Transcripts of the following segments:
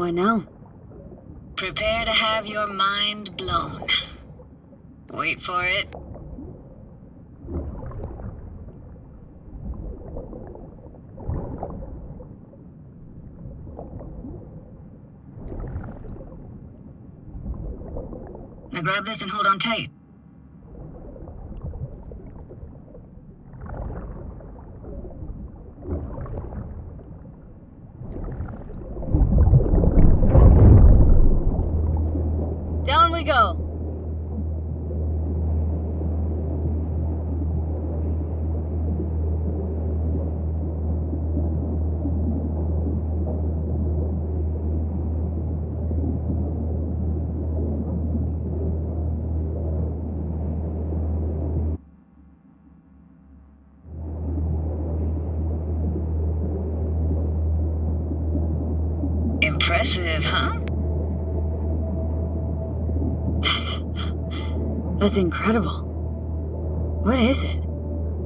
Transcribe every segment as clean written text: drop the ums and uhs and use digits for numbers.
What now? Prepare to have your mind blown. Wait for it. Now grab this and hold on tight. Down we go. Impressive, huh? That's incredible. What is it?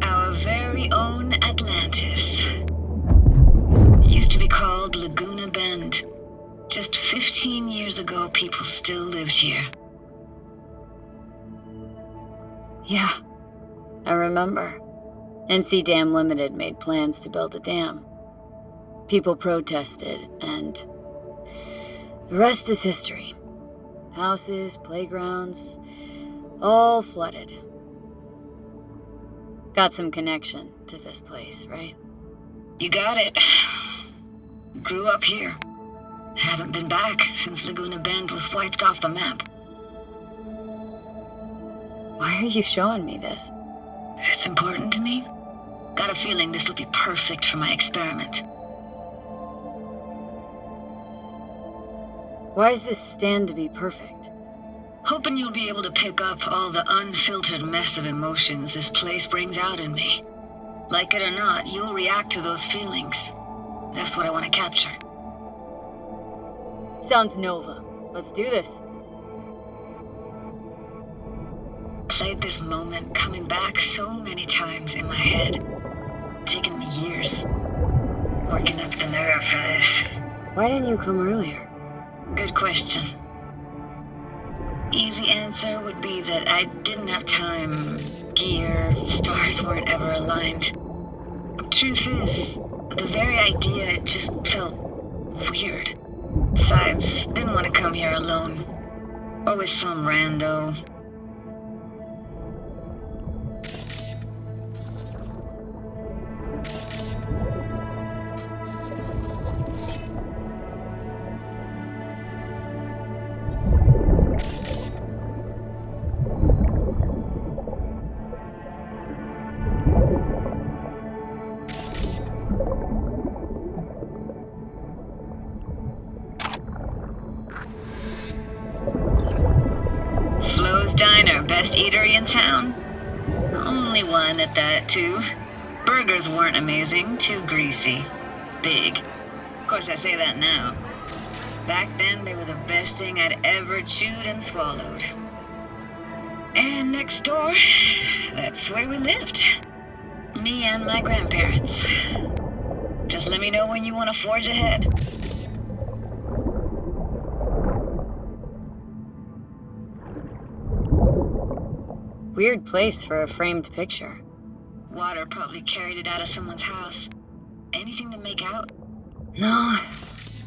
Our very own Atlantis. Used to be called Laguna Bend. Just 15 years ago, people still lived here. Yeah, I remember. NC Dam Limited made plans to build a dam. People protested, and the rest is history. Houses, playgrounds, all flooded. Got some connection to this place, right? You got it. Grew up here. Haven't been back since Laguna Bend was wiped off the map. Why are you showing me this? It's important to me. Got a feeling this will be perfect for my experiment. Why does this stand to be perfect? Hoping you'll be able to pick up all the unfiltered mess of emotions this place brings out in me. Like it or not, you'll react to those feelings. That's what I want to capture. Sounds Nova. Let's do this. Played this moment coming back so many times in my head. Taken me years. Working up the nerve for this. Why didn't you come earlier? Good question. Easy answer would be that I didn't have time. Gear, stars weren't ever aligned. Truth is, the very idea just felt weird. Besides, didn't want to come here alone. Or with some rando. Diner, best eatery in town. Only one at that, too. Burgers weren't amazing, too greasy. Big. Of course, I say that now. Back then, they were the best thing I'd ever chewed and swallowed. And next door, that's where we lived. Me and my grandparents. Just let me know when you want to forge ahead. Weird place for a framed picture. Water probably carried it out of someone's house. Anything to make out? No,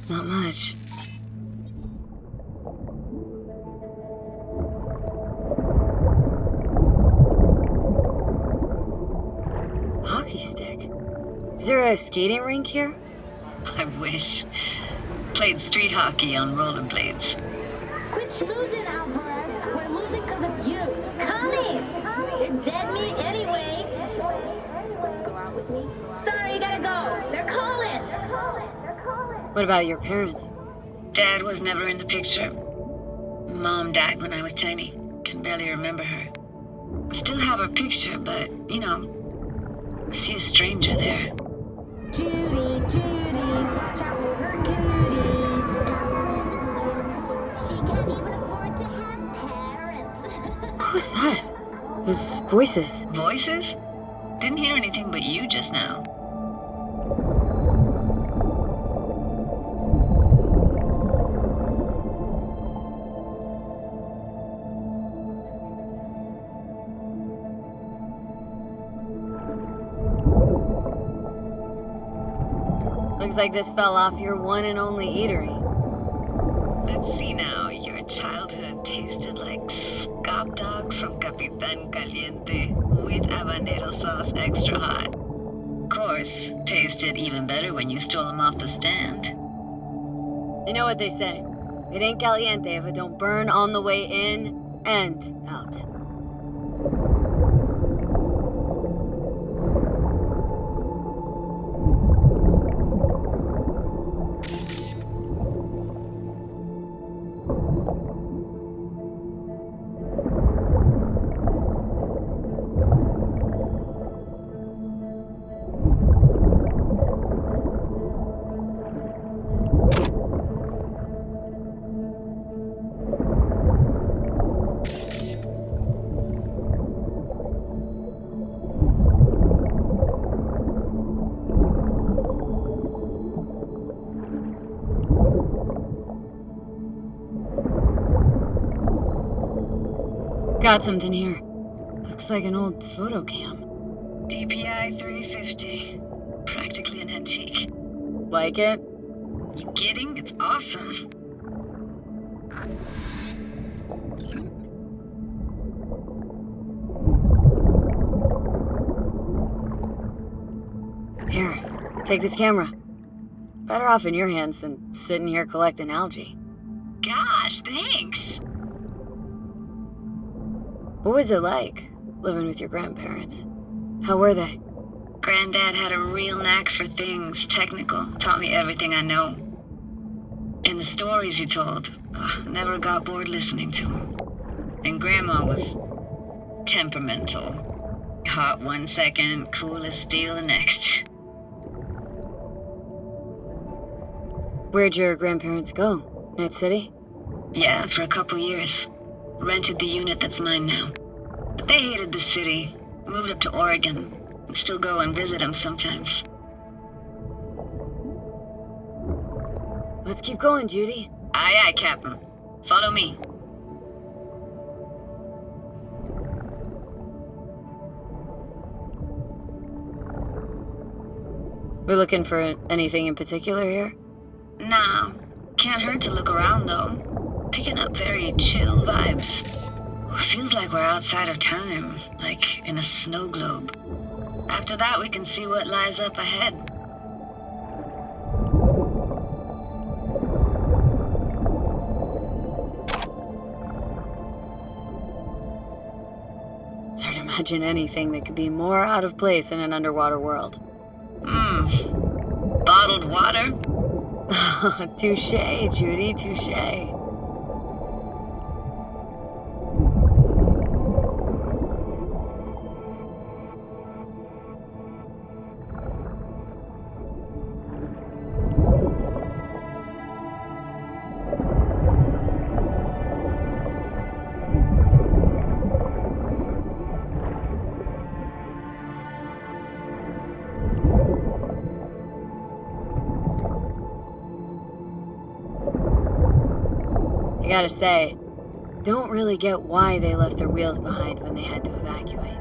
not much. Hockey stick? Is there a skating rink here? I wish. Played street hockey on rollerblades. Quit schmoozing, Alvarez. We're losing because of you. Come in. You're dead meat anyway. Go out with me? Sorry, gotta go. They're calling. What about your parents? Dad was never in the picture. Mom died when I was tiny. Can barely remember her. Still have her picture, but, you know, see a stranger there. Judy, watch out for her cooties. Alvarez is so poor, she can't even afford to have parents. What was that? Those voices. Voices? Didn't hear anything but you just now. Looks like this fell off your one and only eatery. Let's see now. Your childhood tasted like scop dogs from Capitan Caliente with habanero sauce extra hot. Of course, tasted even better when you stole them off the stand. You know what they say. It ain't caliente if it don't burn on the way in and out. Got something here. Looks like an old photo cam. DPI 350. Practically an antique. Like it? You kidding? It's awesome. Here, take this camera. Better off in your hands than sitting here collecting algae. Gosh, thanks. What was it like, living with your grandparents? How were they? Granddad had a real knack for things technical. Taught me everything I know. And the stories he told, never got bored listening to them. And Grandma was temperamental. Hot one second, cool as steel the next. Where'd your grandparents go? Night City? Yeah, for a couple years. Rented the unit that's mine now. But they hated the city. Moved up to Oregon. Still go and visit them sometimes. Let's keep going, Judy. Aye, aye, Captain. Follow me. We're looking for anything in particular here? Nah. Can't hurt to look around, though. Picking up very chill vibes. Feels like we're outside of time, like in a snow globe. After that, we can see what lies up ahead. It's hard to imagine anything that could be more out of place in an underwater world. Bottled water? Touché, Judy, touché. I gotta say, don't really get why they left their wheels behind when they had to evacuate.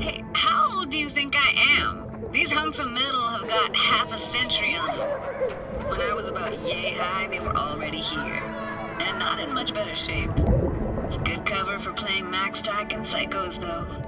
Hey, how old do you think I am? These hunks of metal have got half a century on them. When I was about yay high, they were already here. And not in much better shape. It's good cover for playing Max Tack and Psychos, though.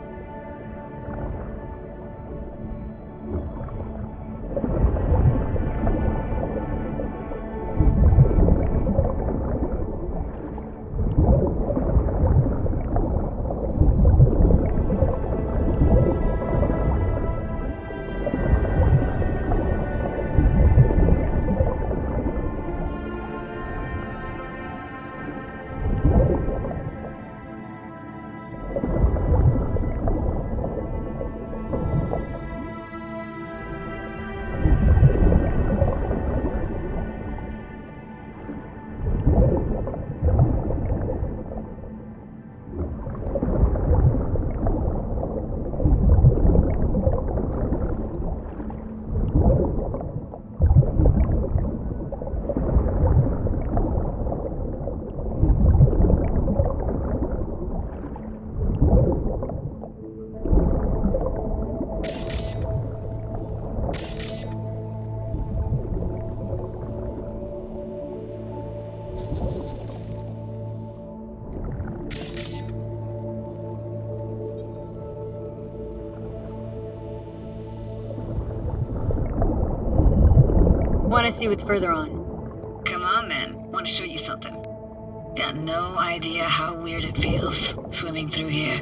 want to see what's further on. Come on, then. Want to show you something. Got no idea how weird it feels, swimming through here.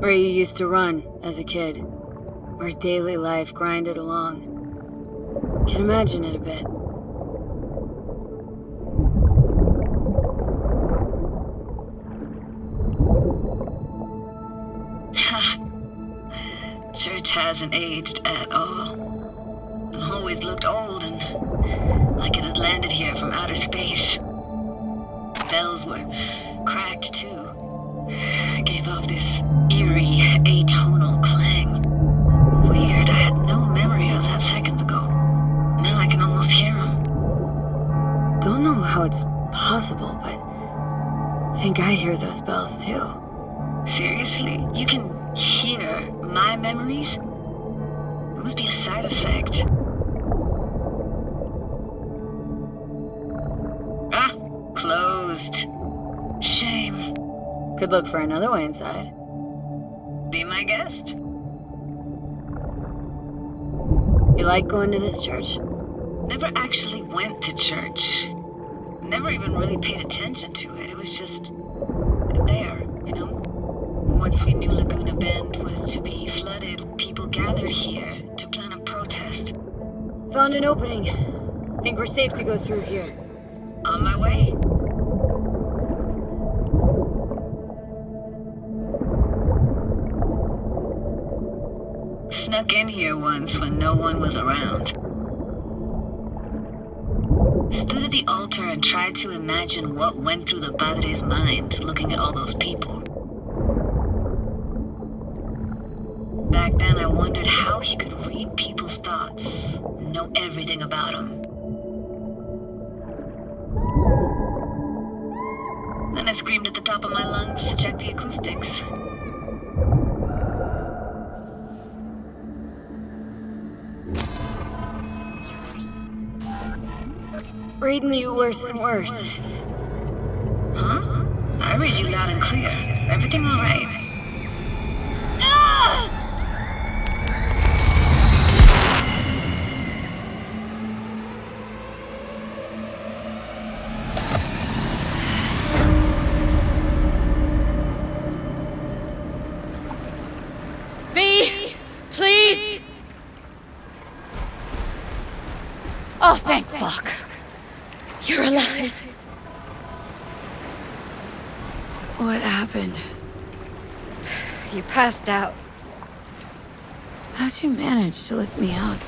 Where you used to run as a kid. Where daily life grinded along. Can imagine it a bit. Church hasn't aged at all. Always looked old and like it had landed here from outer space. Bells were cracked too. It gave off this eerie, atonal clang. Weird, I had no memory of that seconds ago. Now I can almost hear them. Don't know how it's possible, but I think I hear those bells too. Seriously? You can hear my memories? It must be a side effect. Ah, closed. Shame. Could look for another way inside. Be my guest. You like going to this church? Never actually went to church. Never even really paid attention to it. It was just there, you know? Once we knew Laguna Bend was to be flooded, people gathered here to plan a protest. Found an opening. Think we're safe to go through here. On my way. Snuck in here once when no one was around. Stood at the altar and tried to imagine what went through the padre's mind looking at all those people. Back then I wondered how he could read people's thoughts and know everything about them. Then I screamed at the top of my lungs to check the acoustics. Reading you worse and worse. Huh? I read you loud and clear. Everything all right? V! Please! Oh, thank fuck. You're alive. What happened? You passed out. How'd you manage to lift me out?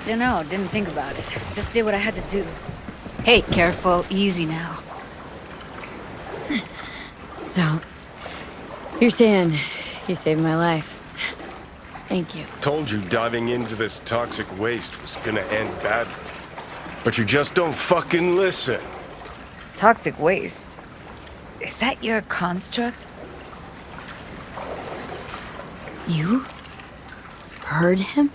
Dunno, didn't think about it. Just did what I had to do. Hey, careful, easy now. So, you're saying you saved my life. Thank you. Told you diving into this toxic waste was gonna end badly. But you just don't fucking listen. Toxic waste? Is that your construct? You? Heard him?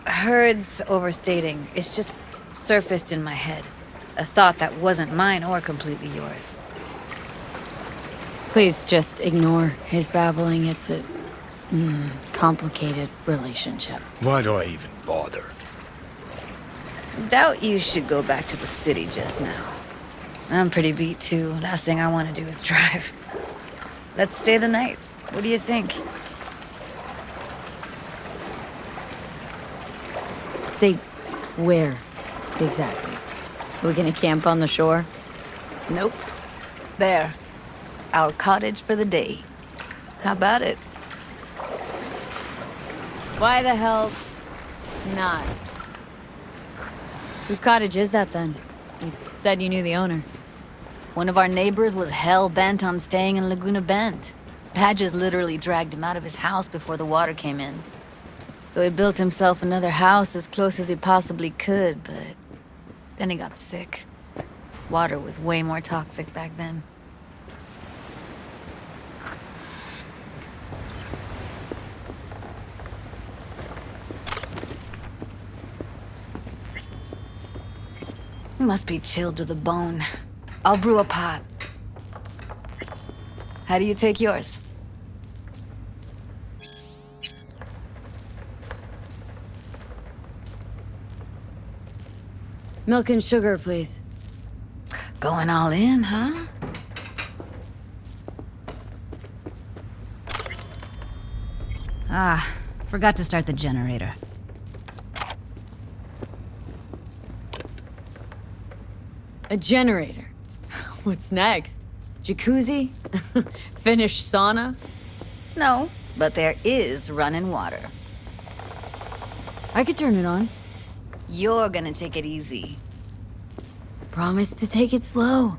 Heard's overstating. It's just surfaced in my head. A thought that wasn't mine or completely yours. Please just ignore his babbling. It's a complicated relationship. Why do I even bother? Doubt you should go back to the city just now. I'm pretty beat too. Last thing I want to do is drive. Let's stay the night. What do you think? Stay where, exactly? Are we gonna camp on the shore? Nope. There. Our cottage for the day. How about it? Why the hell not? Whose cottage is that then? You said you knew the owner. One of our neighbors was hell-bent on staying in Laguna Bend. Badges literally dragged him out of his house before the water came in. So he built himself another house as close as he possibly could, but then he got sick. Water was way more toxic back then. Must be chilled to the bone. I'll brew a pot. How do you take yours? Milk and sugar, please. Going all in, huh? Ah, forgot to start the generator. A generator. What's next? Jacuzzi? Finnish sauna? No, but there is running water. I could turn it on. You're gonna take it easy. Promise to take it slow.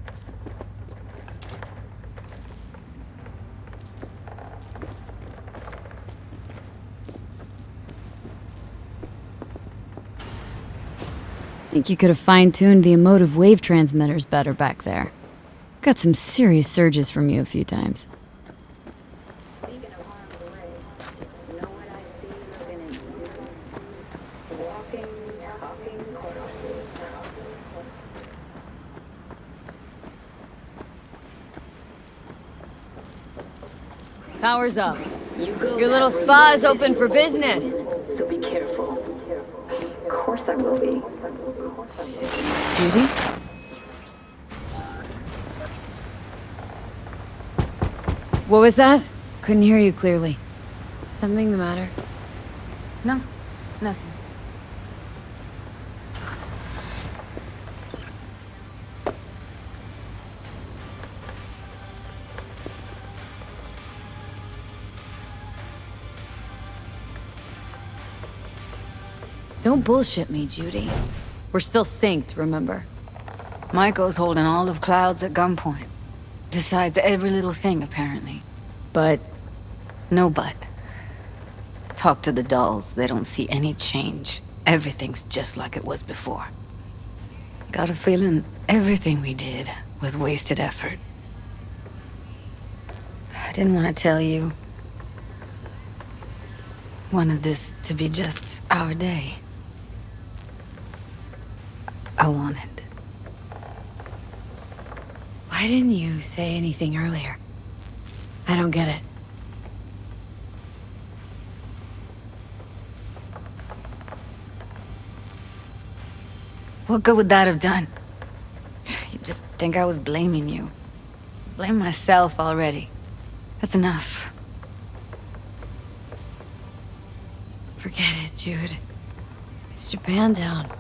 Think you could have fine-tuned the emotive wave transmitters better back there. Got some serious surges from you a few times. Speaking of harm's way, you know what I see looking at you? Walking, talking corpses. Power's up. You go Your little that way, spa is open for business. so be careful. Of course I will be. Judy? What was that? Couldn't hear you clearly. Something the matter? No, nothing. Don't bullshit me, Judy. We're still synced, remember? Michael's holding all of Clouds at gunpoint. Decides every little thing, apparently. But No but. Talk to the dolls, they don't see any change. Everything's just like it was before. Got a feeling everything we did was wasted effort. I didn't want to tell you. Wanted this to be just our day. I wanted. why didn't you say anything earlier? I don't get it. What good would that have done? You just think I was blaming you. Blame myself already. That's enough. Forget it, Jude. It's Japantown.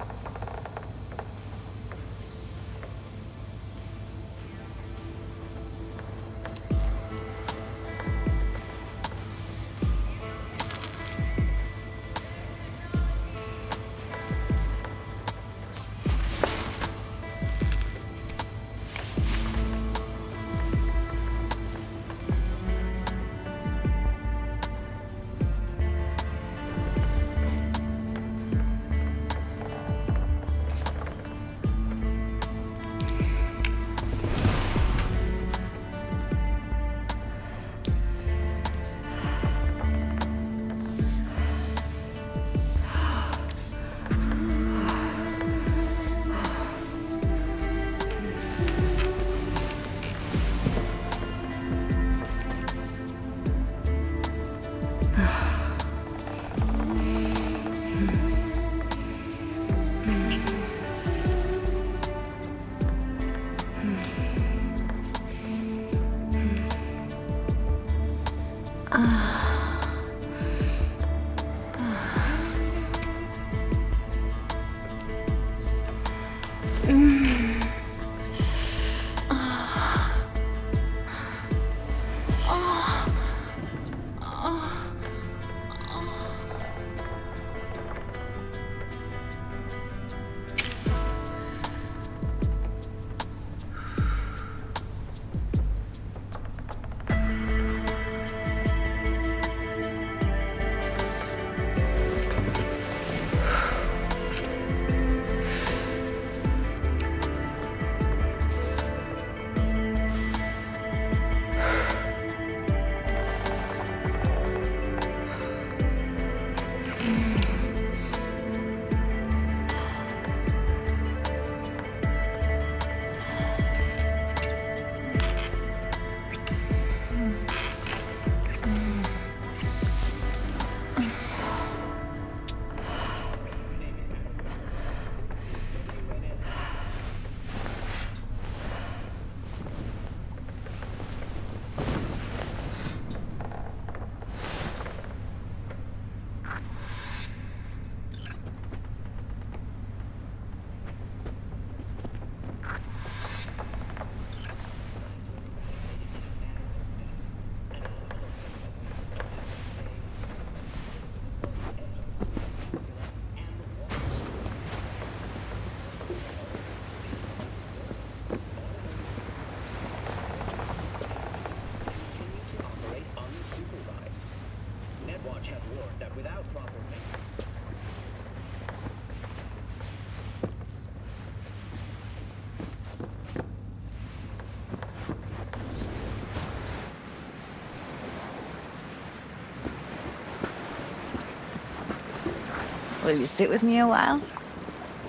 Will you sit with me a while?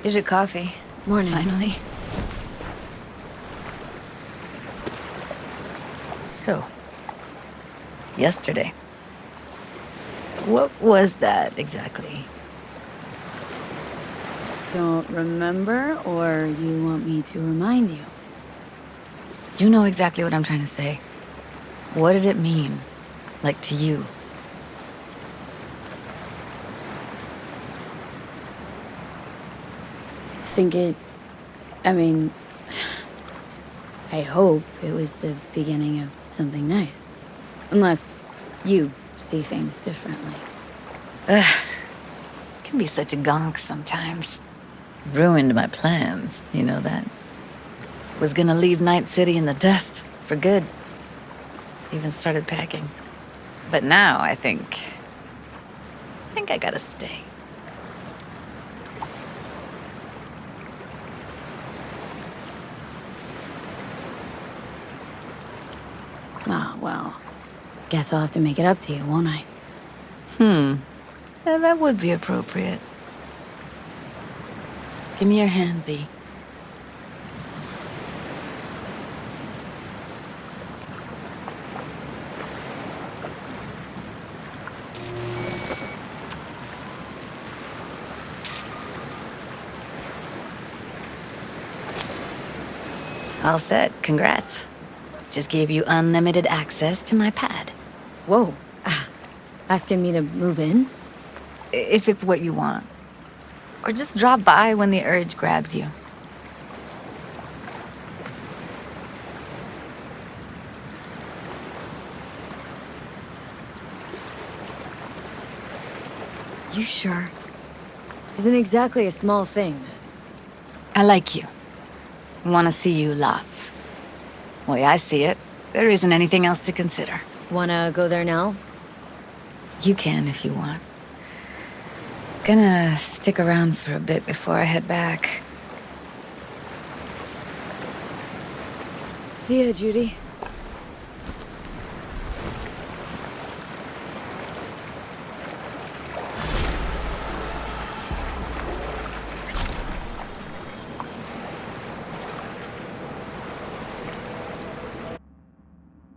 Here's your coffee. Morning. Finally. So, yesterday. What was that exactly? Don't remember, or you want me to remind you? You know exactly what I'm trying to say. What did it mean? Like to you? I hope it was the beginning of something nice. Unless you see things differently. Can be such a gonk sometimes. Ruined my plans, you know that. Was gonna leave Night City in the dust for good. Even started packing. But now I think I gotta stay. Oh, well. Guess I'll have to make it up to you, won't I? That would be appropriate. Give me your hand, B. All set. Congrats. Just gave you unlimited access to my pad. Whoa. Asking me to move in? If it's what you want. Or just drop by when the urge grabs you. You sure? Isn't exactly a small thing, this. I like you. Want to see you lots. Way I see it, there isn't anything else to consider. Wanna go there now? You can if you want. Gonna stick around for a bit before I head back. See ya, Judy.